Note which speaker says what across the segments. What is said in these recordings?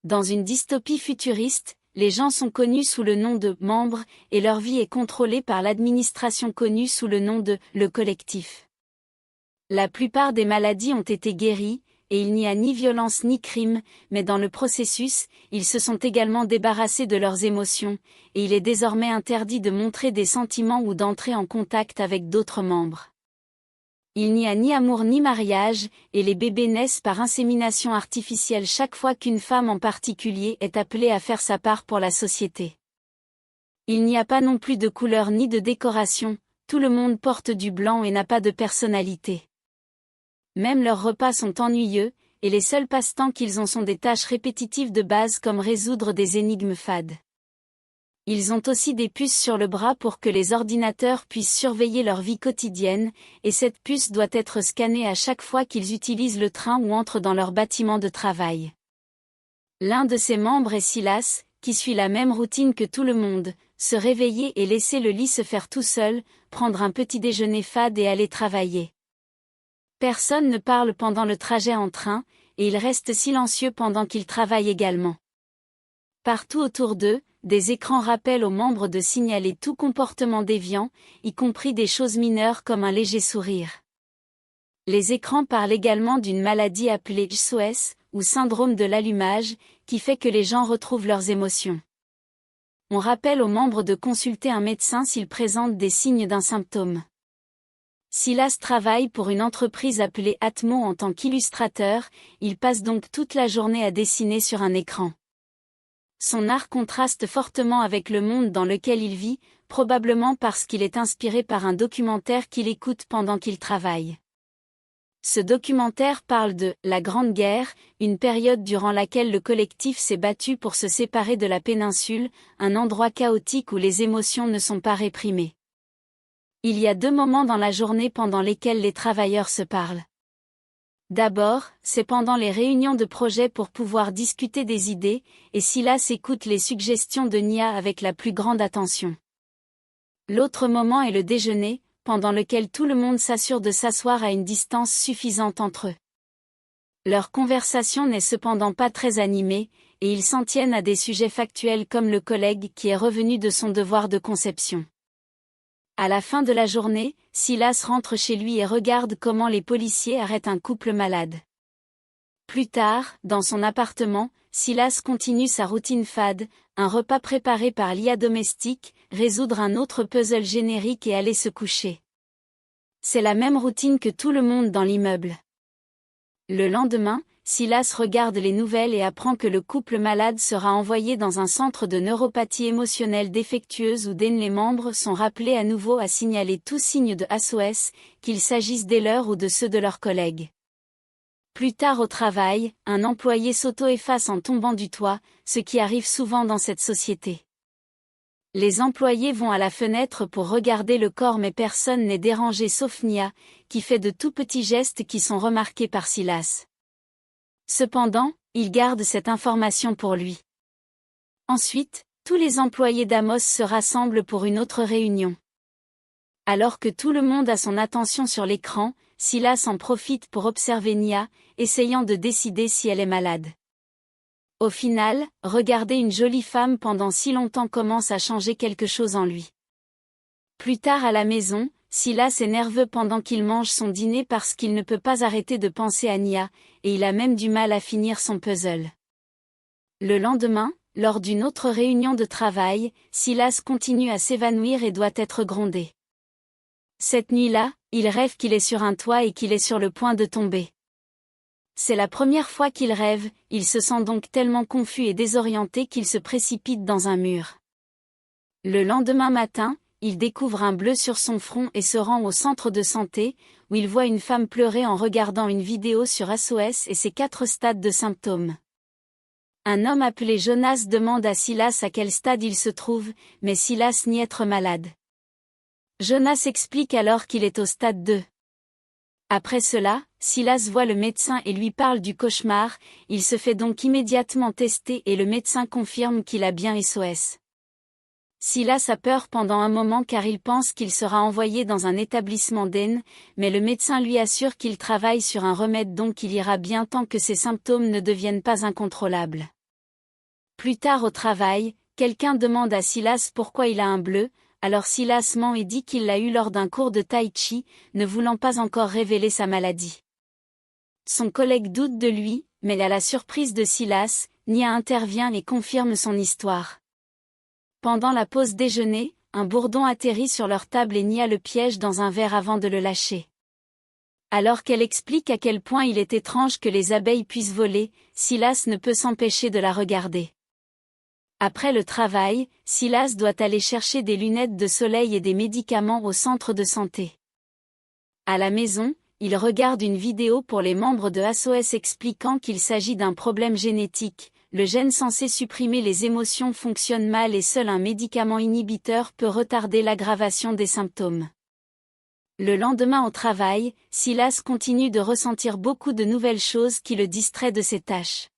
Speaker 1: Dans une dystopie futuriste, les gens sont connus sous le nom de « membres » et leur vie est contrôlée par l'administration connue sous le nom de « le collectif ». La plupart des maladies ont été guéries, et il n'y a ni violence ni crime, mais dans le processus, ils se sont également débarrassés de leurs émotions, et il est désormais interdit de montrer des sentiments ou d'entrer en contact avec d'autres membres. Il n'y a ni amour ni mariage, et les bébés naissent par insémination artificielle chaque fois qu'une femme en particulier est appelée à faire sa part pour la société. Il n'y a pas non plus de couleur ni de décoration, tout le monde porte du blanc et n'a pas de personnalité. Même leurs repas sont ennuyeux, et les seuls passe-temps qu'ils ont sont des tâches répétitives de base comme résoudre des énigmes fades. Ils ont aussi des puces sur le bras pour que les ordinateurs puissent surveiller leur vie quotidienne, et cette puce doit être scannée à chaque fois qu'ils utilisent le train ou entrent dans leur bâtiment de travail. L'un de ses membres est Silas, qui suit la même routine que tout le monde, se réveiller et laisser le lit se faire tout seul, prendre un petit déjeuner fade et aller travailler. Personne ne parle pendant le trajet en train, et il reste silencieux pendant qu'il travaille également. Partout autour d'eux, des écrans rappellent aux membres de signaler tout comportement déviant, y compris des choses mineures comme un léger sourire. Les écrans parlent également d'une maladie appelée SOS, ou syndrome de l'allumage, qui fait que les gens retrouvent leurs émotions. On rappelle aux membres de consulter un médecin s'ils présentent des signes d'un symptôme. Silas travaille pour une entreprise appelée Atmo en tant qu'illustrateur, il passe donc toute la journée à dessiner sur un écran. Son art contraste fortement avec le monde dans lequel il vit, probablement parce qu'il est inspiré par un documentaire qu'il écoute pendant qu'il travaille. Ce documentaire parle de « La Grande Guerre », une période durant laquelle le collectif s'est battu pour se séparer de la péninsule, un endroit chaotique où les émotions ne sont pas réprimées. Il y a 2 moments dans la journée pendant lesquels les travailleurs se parlent. D'abord, c'est pendant les réunions de projet pour pouvoir discuter des idées, et Silas écoute les suggestions de Nia avec la plus grande attention. L'autre moment est le déjeuner, pendant lequel tout le monde s'assure de s'asseoir à une distance suffisante entre eux. Leur conversation n'est cependant pas très animée, et ils s'en tiennent à des sujets factuels comme le collègue qui est revenu de son devoir de conception. À la fin de la journée, Silas rentre chez lui et regarde comment les policiers arrêtent un couple malade. Plus tard, dans son appartement, Silas continue sa routine fade, un repas préparé par l'IA domestique, résoudre un autre puzzle générique et aller se coucher. C'est la même routine que tout le monde dans l'immeuble. Le lendemain, Silas regarde les nouvelles et apprend que le couple malade sera envoyé dans un centre de neuropathie émotionnelle défectueuse où les membres sont rappelés à nouveau à signaler tout signe de SOS, qu'il s'agisse des leurs ou de ceux de leurs collègues. Plus tard au travail, un employé s'auto-efface en tombant du toit, ce qui arrive souvent dans cette société. Les employés vont à la fenêtre pour regarder le corps mais personne n'est dérangé sauf Nia, qui fait de tout petits gestes qui sont remarqués par Silas. Cependant, il garde cette information pour lui. Ensuite, tous les employés d'Amos se rassemblent pour une autre réunion. Alors que tout le monde a son attention sur l'écran, Silas en profite pour observer Nia, essayant de décider si elle est malade. Au final, regarder une jolie femme pendant si longtemps commence à changer quelque chose en lui. Plus tard à la maison, Silas est nerveux pendant qu'il mange son dîner parce qu'il ne peut pas arrêter de penser à Nia, et il a même du mal à finir son puzzle. Le lendemain, lors d'une autre réunion de travail, Silas continue à s'évanouir et doit être grondé. Cette nuit-là, il rêve qu'il est sur un toit et qu'il est sur le point de tomber. C'est la première fois qu'il rêve, il se sent donc tellement confus et désorienté qu'il se précipite dans un mur. Le lendemain matin, il découvre un bleu sur son front et se rend au centre de santé, où il voit une femme pleurer en regardant une vidéo sur SOS et ses 4 stades de symptômes. Un homme appelé Jonas demande à Silas à quel stade il se trouve, mais Silas nie être malade. Jonas explique alors qu'il est au stade 2. Après cela, Silas voit le médecin et lui parle du cauchemar, il se fait donc immédiatement tester et le médecin confirme qu'il a bien SOS. Silas a peur pendant un moment car il pense qu'il sera envoyé dans un établissement d'Aisne, mais le médecin lui assure qu'il travaille sur un remède donc il ira bien tant que ses symptômes ne deviennent pas incontrôlables. Plus tard au travail, quelqu'un demande à Silas pourquoi il a un bleu, alors Silas ment et dit qu'il l'a eu lors d'un cours de tai chi, ne voulant pas encore révéler sa maladie. Son collègue doute de lui, mais à la surprise de Silas, Nia intervient et confirme son histoire. Pendant la pause déjeuner, un bourdon atterrit sur leur table et Nia le piège dans un verre avant de le lâcher. Alors qu'elle explique à quel point il est étrange que les abeilles puissent voler, Silas ne peut s'empêcher de la regarder. Après le travail, Silas doit aller chercher des lunettes de soleil et des médicaments au centre de santé. À la maison, il regarde une vidéo pour les membres de SOS expliquant qu'il s'agit d'un problème génétique. Le gène censé supprimer les émotions fonctionne mal et seul un médicament inhibiteur peut retarder l'aggravation des symptômes. Le lendemain au travail, Silas continue de ressentir beaucoup de nouvelles choses qui le distraient de ses tâches.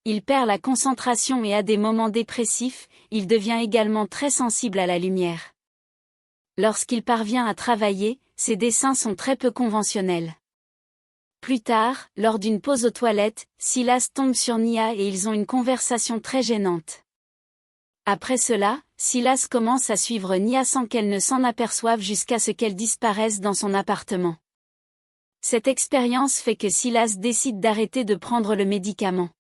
Speaker 1: Il perd la concentration et a des moments dépressifs, il devient également très sensible à la lumière. Lorsqu'il parvient à travailler, ses dessins sont très peu conventionnels. Plus tard, lors d'une pause aux toilettes, Silas tombe sur Nia et ils ont une conversation très gênante. Après cela, Silas commence à suivre Nia sans qu'elle ne s'en aperçoive jusqu'à ce qu'elle disparaisse dans son appartement. Cette expérience fait que Silas décide d'arrêter de prendre le médicament.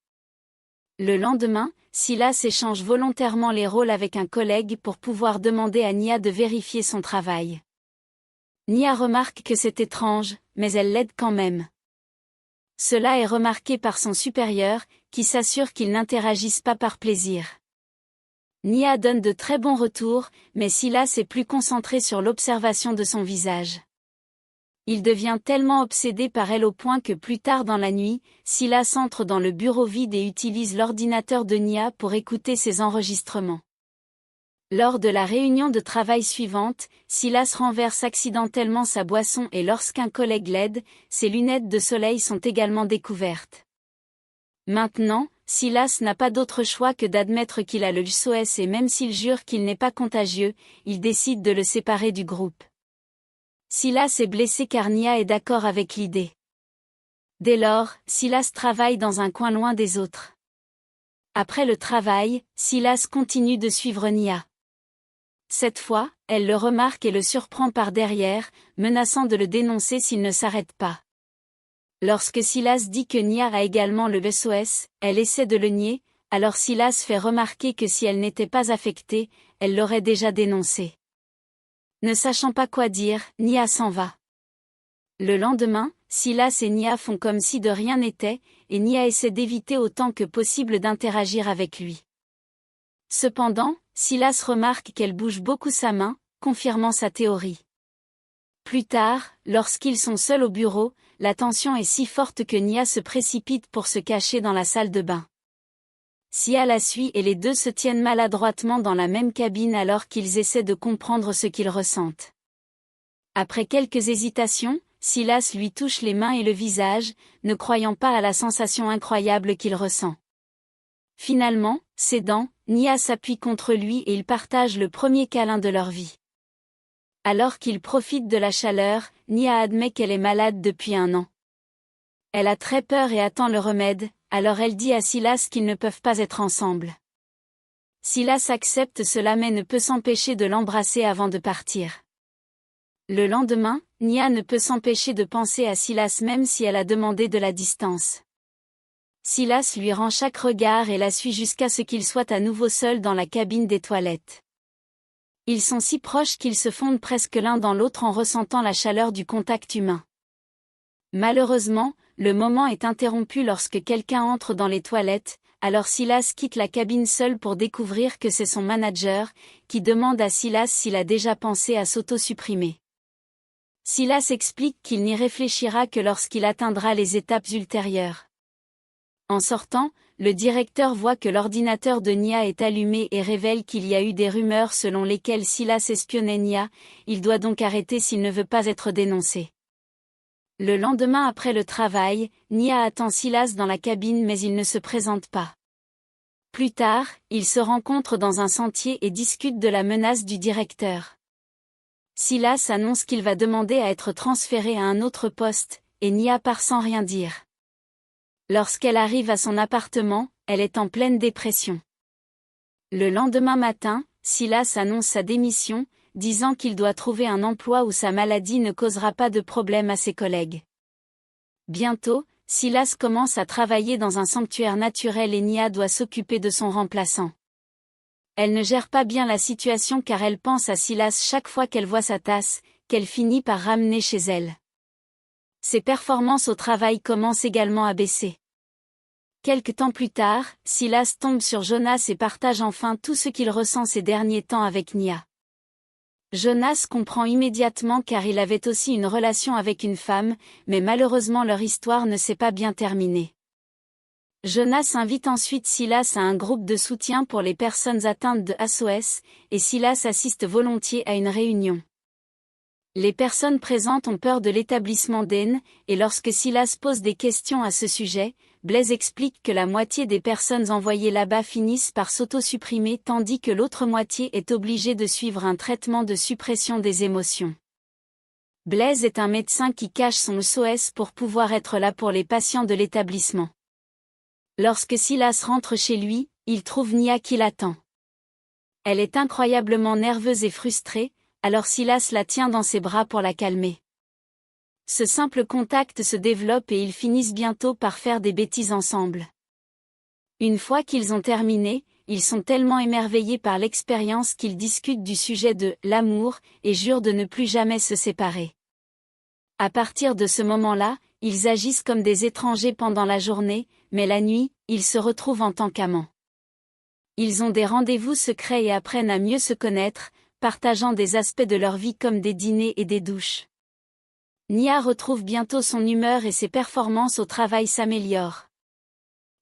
Speaker 1: Le lendemain, Silas échange volontairement les rôles avec un collègue pour pouvoir demander à Nia de vérifier son travail. Nia remarque que c'est étrange, mais elle l'aide quand même. Cela est remarqué par son supérieur, qui s'assure qu'ils n'interagissent pas par plaisir. Nia donne de très bons retours, mais Silas est plus concentré sur l'observation de son visage. Il devient tellement obsédé par elle au point que plus tard dans la nuit, Silas entre dans le bureau vide et utilise l'ordinateur de Nia pour écouter ses enregistrements. Lors de la réunion de travail suivante, Silas renverse accidentellement sa boisson et lorsqu'un collègue l'aide, ses lunettes de soleil sont également découvertes. Maintenant, Silas n'a pas d'autre choix que d'admettre qu'il a le SOS et même s'il jure qu'il n'est pas contagieux, il décide de le séparer du groupe. Silas est blessé car Nia est d'accord avec l'idée. Dès lors, Silas travaille dans un coin loin des autres. Après le travail, Silas continue de suivre Nia. Cette fois, elle le remarque et le surprend par derrière, menaçant de le dénoncer s'il ne s'arrête pas. Lorsque Silas dit que Nia a également le SOS, elle essaie de le nier, alors Silas fait remarquer que si elle n'était pas affectée, elle l'aurait déjà dénoncé. Ne sachant pas quoi dire, Nia s'en va. Le lendemain, Silas et Nia font comme si de rien n'était, et Nia essaie d'éviter autant que possible d'interagir avec lui. Cependant, Silas remarque qu'elle bouge beaucoup sa main, confirmant sa théorie. Plus tard, lorsqu'ils sont seuls au bureau, la tension est si forte que Nia se précipite pour se cacher dans la salle de bain. Sia la suit et les deux se tiennent maladroitement dans la même cabine alors qu'ils essaient de comprendre ce qu'ils ressentent. Après quelques hésitations, Silas lui touche les mains et le visage, ne croyant pas à la sensation incroyable qu'il ressent. Finalement, cédant, Nia s'appuie contre lui et ils partagent le premier câlin de leur vie. Alors qu'ils profitent de la chaleur, Nia admet qu'elle est malade depuis 1 an. Elle a très peur et attend le remède, alors elle dit à Silas qu'ils ne peuvent pas être ensemble. Silas accepte cela mais ne peut s'empêcher de l'embrasser avant de partir. Le lendemain, Nia ne peut s'empêcher de penser à Silas même si elle a demandé de la distance. Silas lui rend chaque regard et la suit jusqu'à ce qu'ils soient à nouveau seuls dans la cabine des toilettes. Ils sont si proches qu'ils se fondent presque l'un dans l'autre en ressentant la chaleur du contact humain. Malheureusement, le moment est interrompu lorsque quelqu'un entre dans les toilettes, alors Silas quitte la cabine seul pour découvrir que c'est son manager, qui demande à Silas s'il a déjà pensé à s'auto-supprimer. Silas explique qu'il n'y réfléchira que lorsqu'il atteindra les étapes ultérieures. En sortant, le directeur voit que l'ordinateur de Nia est allumé et révèle qu'il y a eu des rumeurs selon lesquelles Silas espionnait Nia, il doit donc arrêter s'il ne veut pas être dénoncé. Le lendemain après le travail, Nia attend Silas dans la cabine mais il ne se présente pas. Plus tard, ils se rencontrent dans un sentier et discutent de la menace du directeur. Silas annonce qu'il va demander à être transféré à un autre poste, et Nia part sans rien dire. Lorsqu'elle arrive à son appartement, elle est en pleine dépression. Le lendemain matin, Silas annonce sa démission, disant qu'il doit trouver un emploi où sa maladie ne causera pas de problème à ses collègues. Bientôt, Silas commence à travailler dans un sanctuaire naturel et Nia doit s'occuper de son remplaçant. Elle ne gère pas bien la situation car elle pense à Silas chaque fois qu'elle voit sa tasse, qu'elle finit par ramener chez elle. Ses performances au travail commencent également à baisser. Quelque temps plus tard, Silas tombe sur Jonas et partage enfin tout ce qu'il ressent ces derniers temps avec Nia. Jonas comprend immédiatement car il avait aussi une relation avec une femme, mais malheureusement leur histoire ne s'est pas bien terminée. Jonas invite ensuite Silas à un groupe de soutien pour les personnes atteintes de SOS, et Silas assiste volontiers à une réunion. Les personnes présentes ont peur de l'établissement d'Aine, et lorsque Silas pose des questions à ce sujet, Blaise explique que la moitié des personnes envoyées là-bas finissent par s'auto-supprimer tandis que l'autre moitié est obligée de suivre un traitement de suppression des émotions. Blaise est un médecin qui cache son SOS pour pouvoir être là pour les patients de l'établissement. Lorsque Silas rentre chez lui, il trouve Nia qui l'attend. Elle est incroyablement nerveuse et frustrée, alors Silas la tient dans ses bras pour la calmer. Ce simple contact se développe et ils finissent bientôt par faire des bêtises ensemble. Une fois qu'ils ont terminé, ils sont tellement émerveillés par l'expérience qu'ils discutent du sujet de l'amour et jurent de ne plus jamais se séparer. À partir de ce moment-là, ils agissent comme des étrangers pendant la journée, mais la nuit, ils se retrouvent en tant qu'amants. Ils ont des rendez-vous secrets et apprennent à mieux se connaître, partageant des aspects de leur vie comme des dîners et des douches. Nia retrouve bientôt son humeur et ses performances au travail s'améliorent.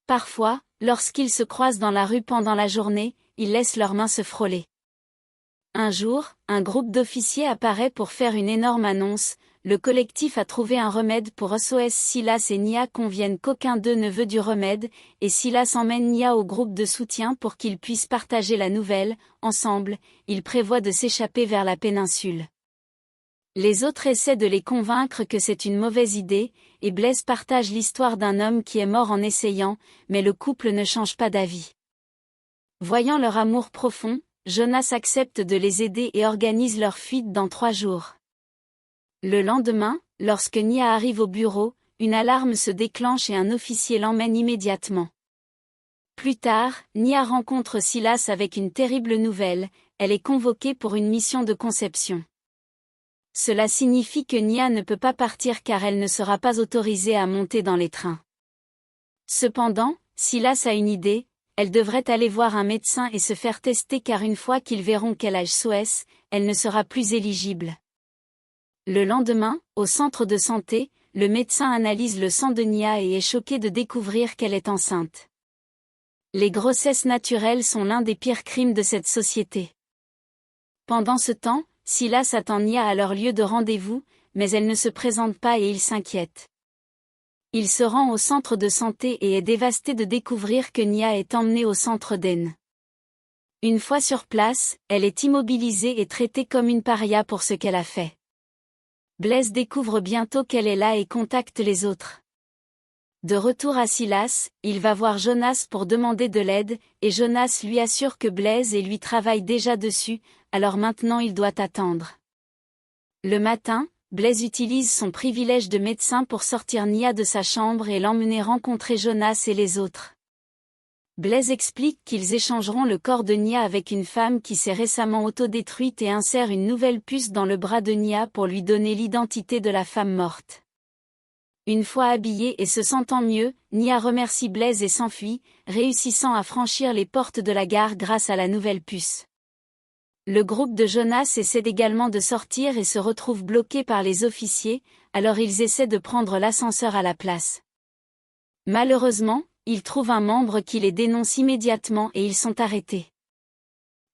Speaker 1: Parfois, lorsqu'ils se croisent dans la rue pendant la journée, ils laissent leurs mains se frôler. Un jour, un groupe d'officiers apparaît pour faire une énorme annonce. Le collectif a trouvé un remède pour SOS. Silas et Nia conviennent qu'aucun d'eux ne veut du remède, et Silas emmène Nia au groupe de soutien pour qu'ils puissent partager la nouvelle. Ensemble, ils prévoient de s'échapper vers la péninsule. Les autres essaient de les convaincre que c'est une mauvaise idée, et Blaise partage l'histoire d'un homme qui est mort en essayant, mais le couple ne change pas d'avis. Voyant leur amour profond, Jonas accepte de les aider et organise leur fuite dans 3 jours. Le lendemain, lorsque Nia arrive au bureau, une alarme se déclenche et un officier l'emmène immédiatement. Plus tard, Nia rencontre Silas avec une terrible nouvelle, elle est convoquée pour une mission de conception. Cela signifie que Nia ne peut pas partir car elle ne sera pas autorisée à monter dans les trains. Cependant, Silas a une idée, elle devrait aller voir un médecin et se faire tester car une fois qu'ils verront qu'elle a SOS, elle ne sera plus éligible. Le lendemain, au centre de santé, le médecin analyse le sang de Nia et est choqué de découvrir qu'elle est enceinte. Les grossesses naturelles sont l'un des pires crimes de cette société. Pendant ce temps, Silas attend Nia à leur lieu de rendez-vous, mais elle ne se présente pas et il s'inquiète. Il se rend au centre de santé et est dévasté de découvrir que Nia est emmenée au centre d'Aine. Une fois sur place, elle est immobilisée et traitée comme une paria pour ce qu'elle a fait. Blaise découvre bientôt qu'elle est là et contacte les autres. De retour à Silas, il va voir Jonas pour demander de l'aide, et Jonas lui assure que Blaise et lui travaillent déjà dessus, alors maintenant il doit attendre. Le matin, Blaise utilise son privilège de médecin pour sortir Nia de sa chambre et l'emmener rencontrer Jonas et les autres. Blaise explique qu'ils échangeront le corps de Nia avec une femme qui s'est récemment autodétruite et insère une nouvelle puce dans le bras de Nia pour lui donner l'identité de la femme morte. Une fois habillée et se sentant mieux, Nia remercie Blaise et s'enfuit, réussissant à franchir les portes de la gare grâce à la nouvelle puce. Le groupe de Jonas essaie également de sortir et se retrouve bloqué par les officiers, alors ils essaient de prendre l'ascenseur à la place. Malheureusement, ils trouvent un membre qui les dénonce immédiatement et ils sont arrêtés.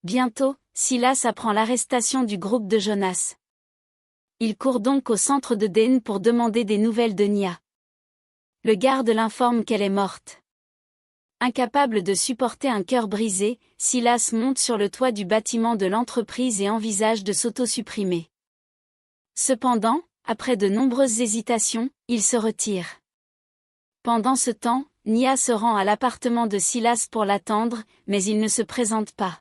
Speaker 1: Bientôt, Silas apprend l'arrestation du groupe de Jonas. Il court donc au centre de d'Aine pour demander des nouvelles de Nia. Le garde l'informe qu'elle est morte. Incapable de supporter un cœur brisé, Silas monte sur le toit du bâtiment de l'entreprise et envisage de s'auto-supprimer. Cependant, après de nombreuses hésitations, il se retire. Pendant ce temps, Nia se rend à l'appartement de Silas pour l'attendre, mais il ne se présente pas.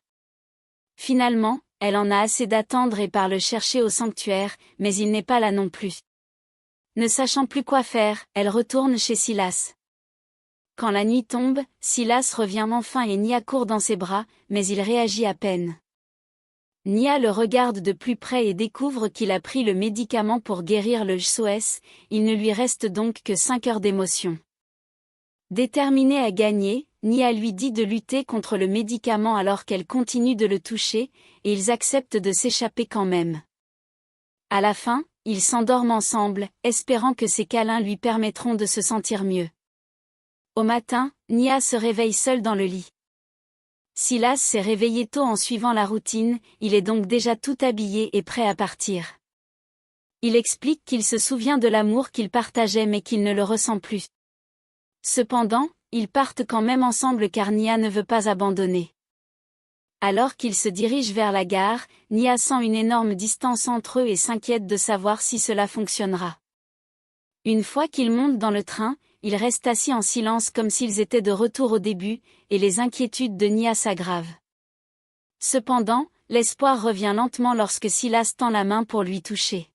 Speaker 1: Finalement, elle en a assez d'attendre et part le chercher au sanctuaire, mais il n'est pas là non plus. Ne sachant plus quoi faire, elle retourne chez Silas. Quand la nuit tombe, Silas revient enfin et Nia court dans ses bras, mais il réagit à peine. Nia le regarde de plus près et découvre qu'il a pris le médicament pour guérir le SOS, il ne lui reste donc que 5 heures d'émotion. Déterminée à gagner, Nia lui dit de lutter contre le médicament alors qu'elle continue de le toucher, et ils acceptent de s'échapper quand même. À la fin, ils s'endorment ensemble, espérant que ces câlins lui permettront de se sentir mieux. Au matin, Nia se réveille seule dans le lit. Silas s'est réveillé tôt en suivant la routine, il est donc déjà tout habillé et prêt à partir. Il explique qu'il se souvient de l'amour qu'ils partageaient mais qu'il ne le ressent plus. Cependant, ils partent quand même ensemble car Nia ne veut pas abandonner. Alors qu'ils se dirigent vers la gare, Nia sent une énorme distance entre eux et s'inquiète de savoir si cela fonctionnera. Une fois qu'ils montent dans le train, ils restent assis en silence comme s'ils étaient de retour au début, et les inquiétudes de Nia s'aggravent. Cependant, l'espoir revient lentement lorsque Silas tend la main pour lui toucher.